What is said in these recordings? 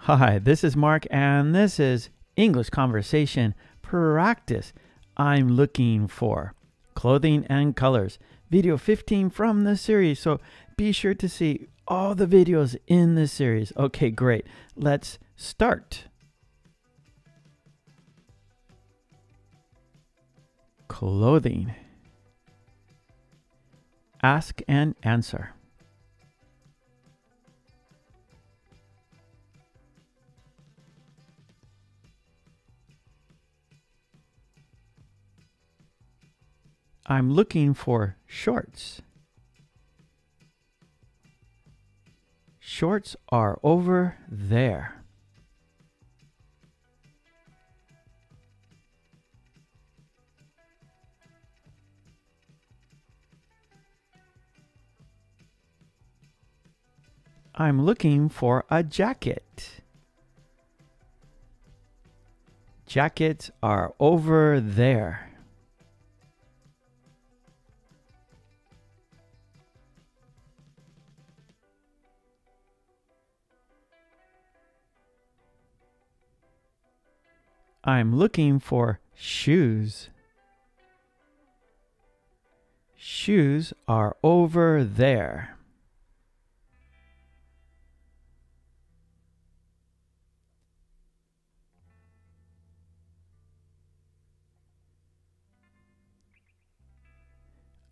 Hi, this is Mark, and this is English Conversation Practice. I'm looking for clothing and colors, video 15 from the series. So be sure to see all the videos in this series. Okay, great. Let's start. Clothing. Ask and answer. I'm looking for shorts. Shorts are over there. I'm looking for a jacket. Jackets are over there. I'm looking for shoes. Shoes are over there.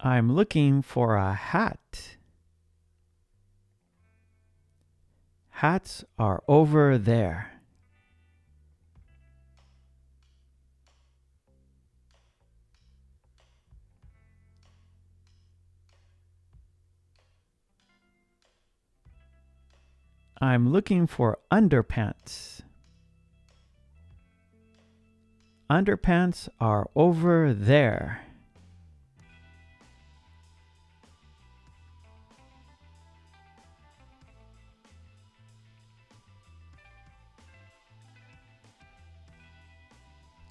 I'm looking for a hat. Hats are over there. I'm looking for underpants. Underpants are over there.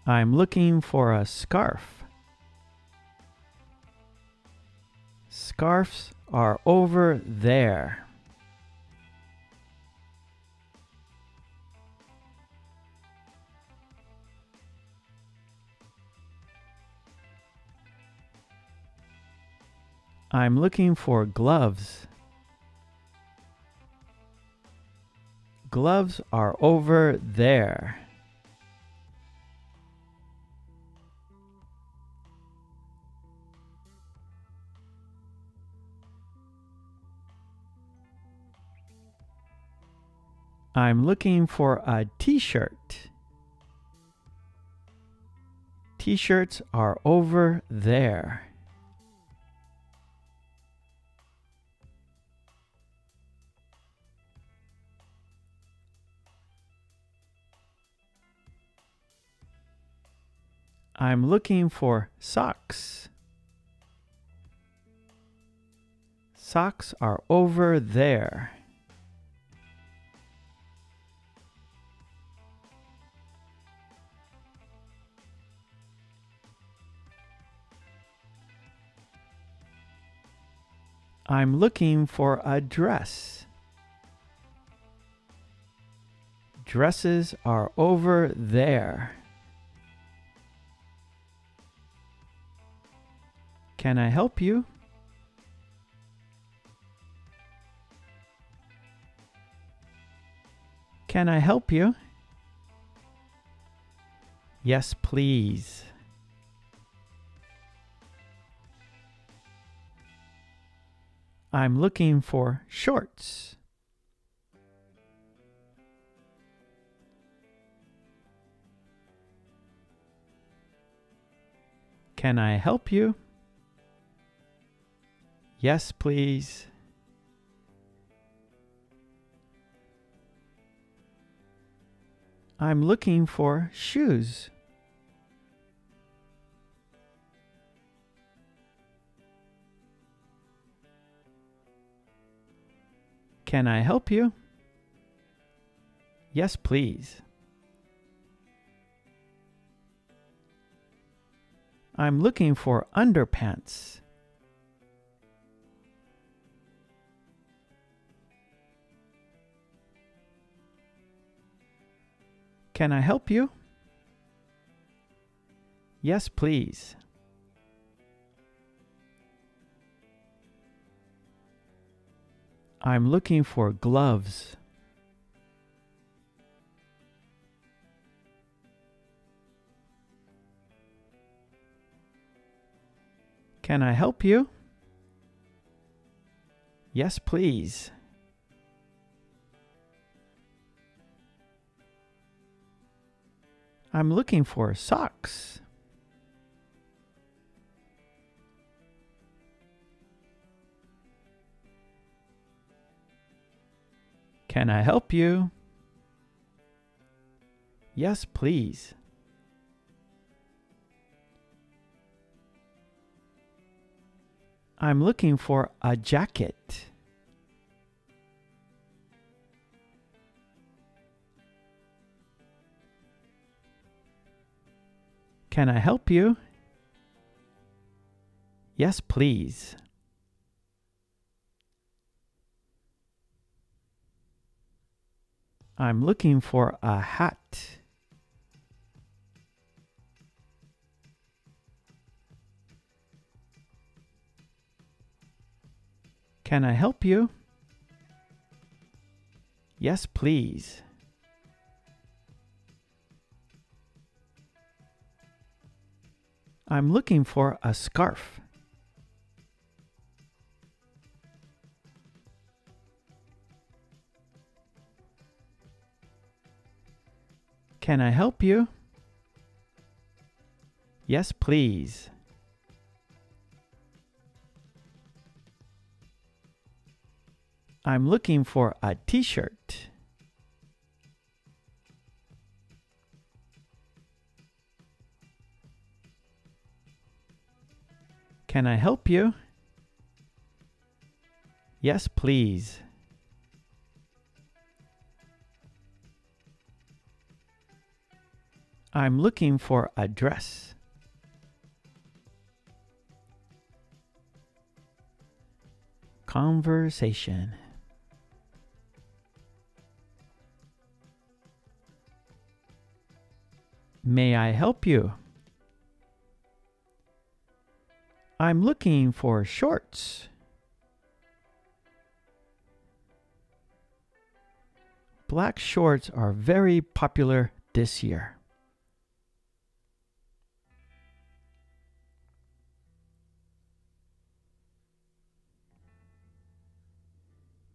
I'm looking for a scarf. Scarves are over there. I'm looking for gloves. Gloves are over there. I'm looking for a t-shirt. T-shirts are over there. I'm looking for socks. Socks are over there. I'm looking for a dress. Dresses are over there. Can I help you? Can I help you? Yes, please. I'm looking for shorts. Can I help you? Yes, please. I'm looking for shoes. Can I help you? Yes, please. I'm looking for underpants. Can I help you? Yes, please. I'm looking for gloves. Can I help you? Yes, please. I'm looking for socks. Can I help you? Yes, please. I'm looking for a jacket. Can I help you? Yes, please. I'm looking for a hat. Can I help you? Yes, please. I'm looking for a scarf. Can I help you? Yes, please. I'm looking for a t-shirt. Can I help you? Yes, please. I'm looking for a dress. Conversation. May I help you? I'm looking for shorts. Black shorts are very popular this year.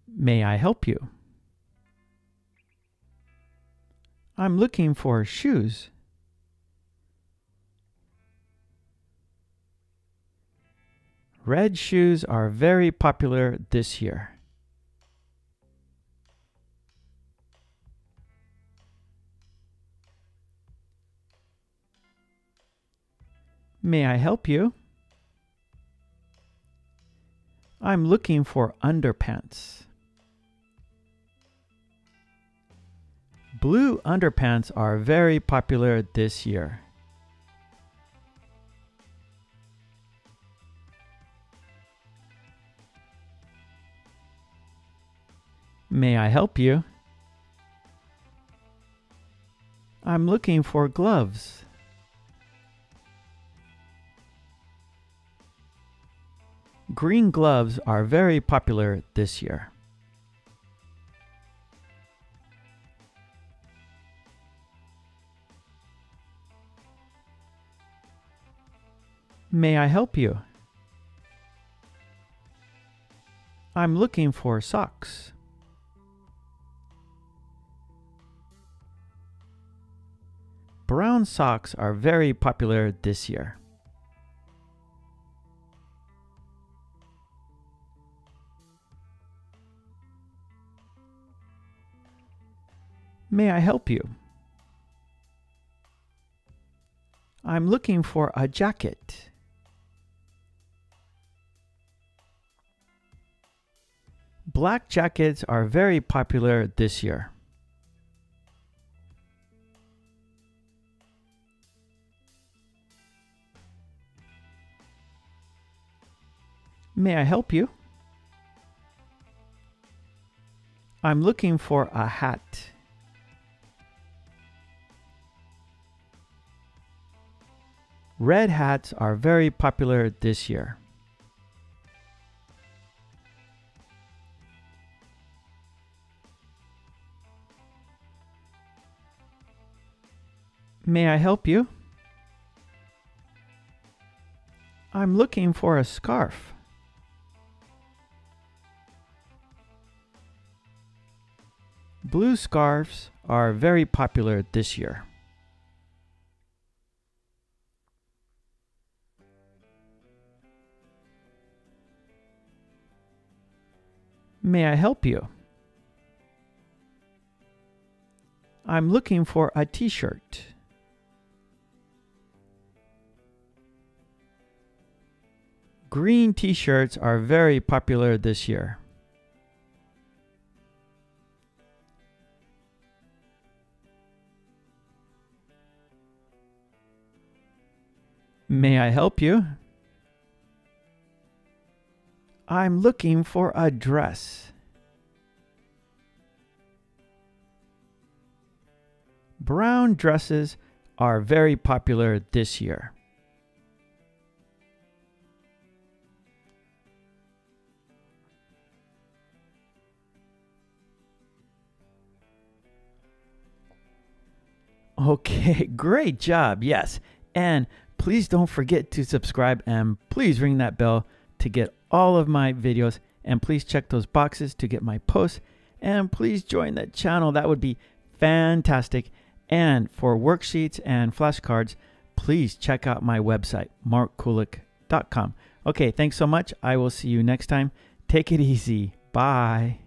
May I help you? I'm looking for shoes. Red shoes are very popular this year. May I help you? I'm looking for underpants. Blue underpants are very popular this year. May I help you? I'm looking for gloves. Green gloves are very popular this year. May I help you? I'm looking for socks. Brown socks are very popular this year. May I help you? I'm looking for a jacket. Black jackets are very popular this year. May I help you? I'm looking for a hat. Red hats are very popular this year. May I help you? I'm looking for a scarf. Blue scarves are very popular this year. May I help you? I'm looking for a t-shirt. Green t-shirts are very popular this year. May I help you? I'm looking for a dress. Brown dresses are very popular this year. Okay, great job. Yes. And please don't forget to subscribe and please ring that bell to get all of my videos. And please check those boxes to get my posts. And please join the channel. That would be fantastic. And for worksheets and flashcards, please check out my website, markkulik.com. Okay, thanks so much. I will see you next time. Take it easy. Bye.